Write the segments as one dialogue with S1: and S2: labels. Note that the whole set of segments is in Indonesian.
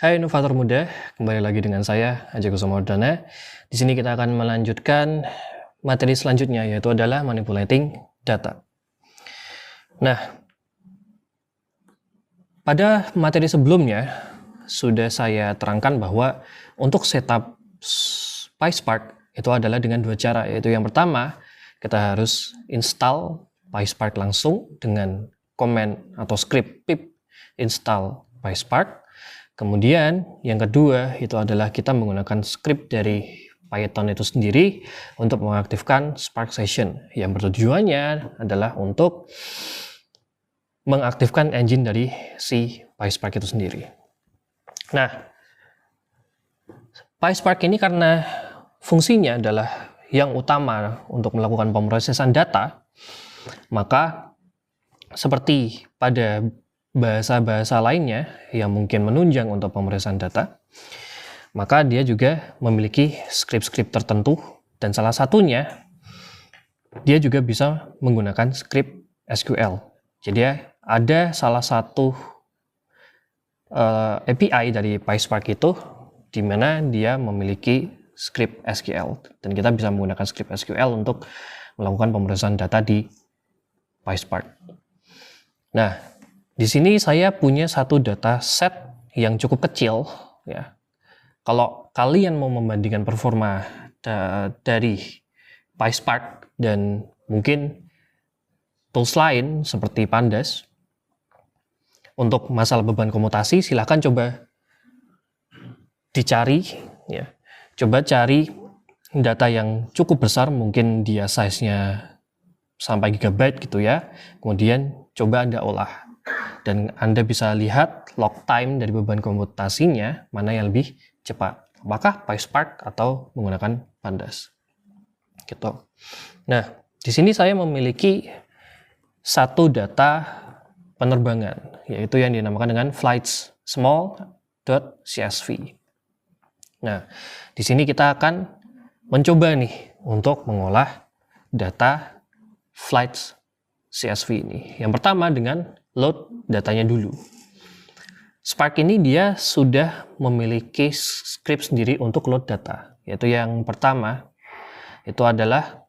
S1: Hai inovator muda, kembali lagi dengan saya Aji Kusumawardana. Di sini kita akan melanjutkan materi selanjutnya, yaitu adalah manipulating data. Nah, pada materi sebelumnya sudah saya terangkan bahwa untuk setup PySpark itu adalah dengan dua cara, yaitu yang pertama kita harus install PySpark langsung dengan command atau script pip install PySpark. Kemudian yang kedua itu adalah kita menggunakan script dari Python itu sendiri untuk mengaktifkan Spark Session yang bertujuannya adalah untuk mengaktifkan engine dari si PySpark itu sendiri. Nah, PySpark ini karena fungsinya adalah yang utama untuk melakukan pemrosesan data, maka seperti pada bahasa-bahasa lainnya yang mungkin menunjang untuk pemrosesan data, maka dia juga memiliki script-script tertentu, dan salah satunya dia juga bisa menggunakan script SQL. Jadi ada salah satu API dari PySpark itu di mana dia memiliki script SQL, dan kita bisa menggunakan script SQL untuk melakukan pemrosesan data di PySpark. Nah, di sini saya punya satu data set yang cukup kecil, ya. Kalau kalian mau membandingkan performa dari PySpark dan mungkin tools lain seperti Pandas untuk masalah beban komutasi, silahkan coba dicari, ya. Coba cari data yang cukup besar, mungkin dia size-nya sampai gigabyte gitu ya. Kemudian coba Anda olah. Dan Anda bisa lihat log time dari beban komputasinya mana yang lebih cepat, apakah PySpark atau menggunakan Pandas. Gitu. Nah, di sini saya memiliki satu data penerbangan, yaitu yang dinamakan dengan flights small.csv. Nah, di sini kita akan mencoba nih untuk mengolah data flights CSV ini. Yang pertama dengan load datanya dulu. Spark ini dia sudah memiliki script sendiri untuk load data, yaitu yang pertama itu adalah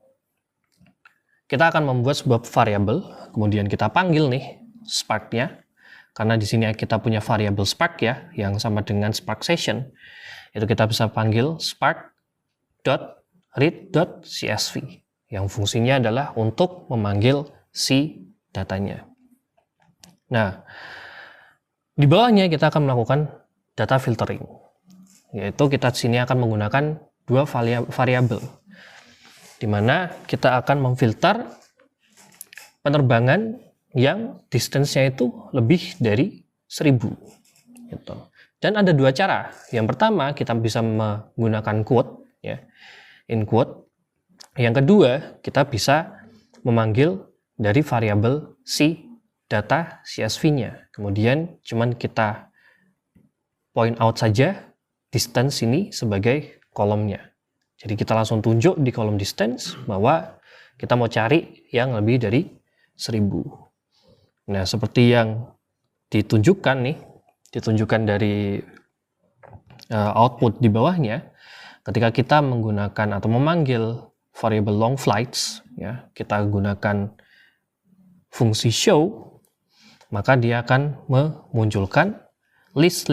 S1: kita akan membuat sebuah variabel, kemudian kita panggil nih Spark-nya, karena di sini kita punya variabel Spark ya, yang sama dengan Spark Session, itu kita bisa panggil spark.read.csv, yang fungsinya adalah untuk memanggil si datanya. Nah, di bawahnya kita akan melakukan data filtering, yaitu kita di sini akan menggunakan dua variabel, di mana kita akan memfilter penerbangan yang distance-nya itu lebih dari 1000. Gitu. Dan ada dua cara. Yang pertama kita bisa menggunakan quote, ya, in quote. Yang kedua kita bisa memanggil dari variabel si data CSV-nya. Kemudian cuman kita point out saja distance ini sebagai kolomnya. Jadi kita langsung tunjuk di kolom distance bahwa kita mau cari yang lebih dari 1000. Nah, seperti yang ditunjukkan dari output di bawahnya, ketika kita menggunakan atau memanggil variable long flights, ya, kita gunakan fungsi show, maka dia akan memunculkan list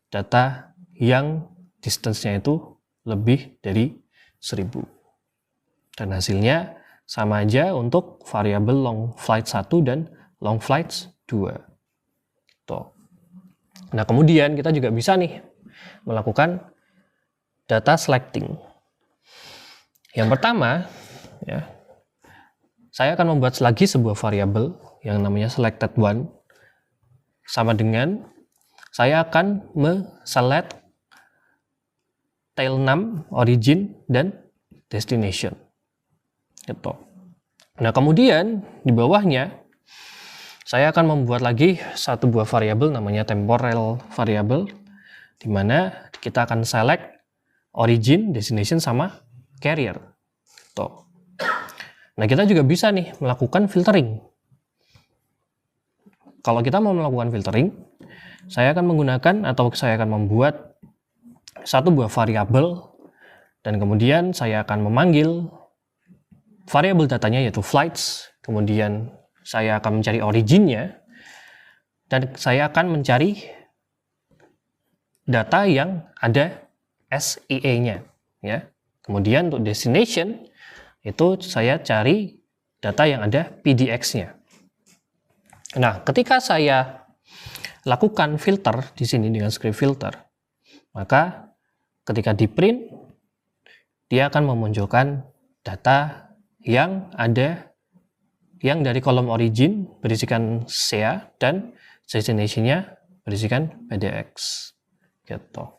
S1: data yang distance-nya itu lebih dari 1000. Dan hasilnya sama aja untuk variabel long flight 1 dan long flights 2. Tuh. Nah, kemudian kita juga bisa nih melakukan data selecting. Yang pertama, ya, saya akan membuat lagi sebuah variabel yang namanya selected one, sama dengan saya akan select tail 6, origin, dan destination. Gitu. Nah, kemudian di bawahnya saya akan membuat lagi satu buah variabel namanya temporal variable, di mana kita akan select origin, destination, sama carrier. Tuh. Nah, kita juga bisa nih melakukan filtering. Kalau kita mau melakukan filtering, Saya akan menggunakan atau saya akan membuat satu buah variabel dan kemudian saya akan memanggil variabel datanya yaitu flights, kemudian saya akan mencari originnya dan saya akan mencari data yang ada SIA-nya ya. Kemudian untuk destination itu saya cari data yang ada PDX-nya. Nah, ketika saya lakukan filter di sini dengan script filter, maka ketika di print dia akan memunculkan data yang ada yang dari kolom origin berisikan SEA dan destination-nya berisikan PDX gitu.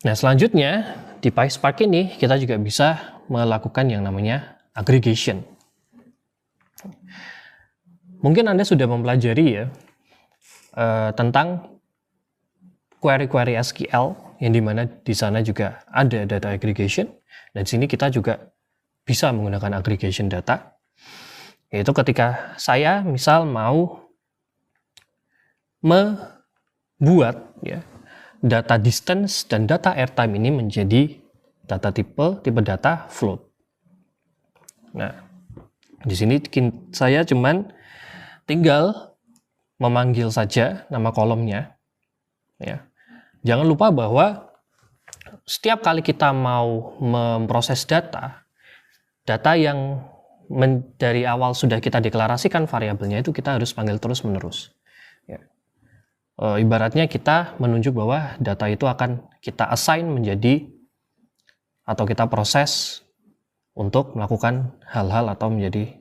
S1: Nah, selanjutnya di PySpark ini kita juga bisa melakukan yang namanya aggregation. Mungkin Anda sudah mempelajari ya tentang query-query SQL yang dimana di sana juga ada data aggregation dan di sini kita juga bisa menggunakan aggregation data, yaitu ketika saya misal mau membuat ya data distance dan data airtime ini menjadi data tipe data float. Nah, di sini saya cuman tinggal memanggil saja nama kolomnya ya. Jangan lupa bahwa setiap kali kita mau memproses data yang dari awal sudah kita deklarasikan variabelnya itu kita harus panggil terus menerus ya. Ibaratnya kita menunjuk bahwa data itu akan kita assign menjadi atau kita proses untuk melakukan hal-hal atau menjadi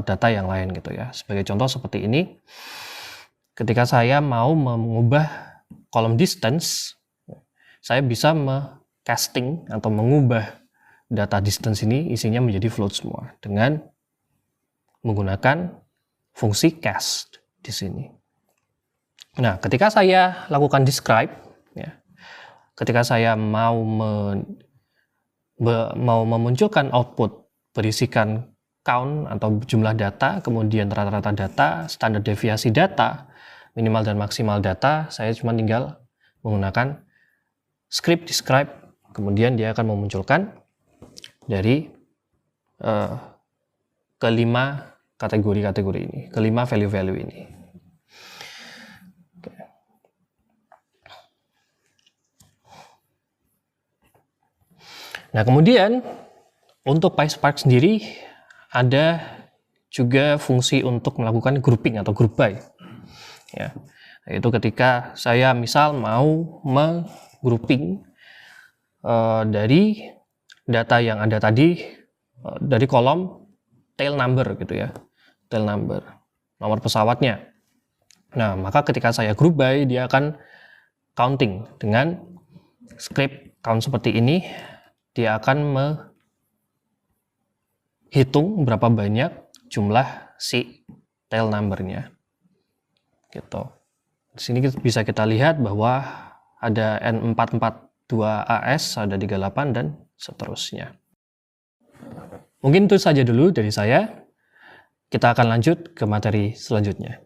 S1: data yang lain gitu ya. Sebagai contoh seperti ini, ketika saya mau mengubah kolom distance, saya bisa casting atau mengubah data distance ini isinya menjadi float semua dengan menggunakan fungsi cast di sini. Nah, ketika saya lakukan describe, ya, ketika saya mau memunculkan output berisikan count atau jumlah data, kemudian rata-rata data, standar deviasi data, minimal dan maksimal data, saya cuma tinggal menggunakan script describe, kemudian dia akan memunculkan dari kelima kategori-kategori ini, kelima value-value ini. Oke. Nah, kemudian untuk PySpark sendiri ada juga fungsi untuk melakukan grouping atau group by. Ya, yaitu ketika saya misal mau menggrouping dari data yang ada tadi dari kolom tail number gitu ya, tail number, nomor pesawatnya. Nah, maka ketika saya group by dia akan counting dengan script count seperti ini, dia akan hitung berapa banyak jumlah si tail number-nya. Gitu. Di sini bisa kita lihat bahwa ada N442AS, ada 38 dan seterusnya. Mungkin itu saja dulu dari saya. Kita akan lanjut ke materi selanjutnya.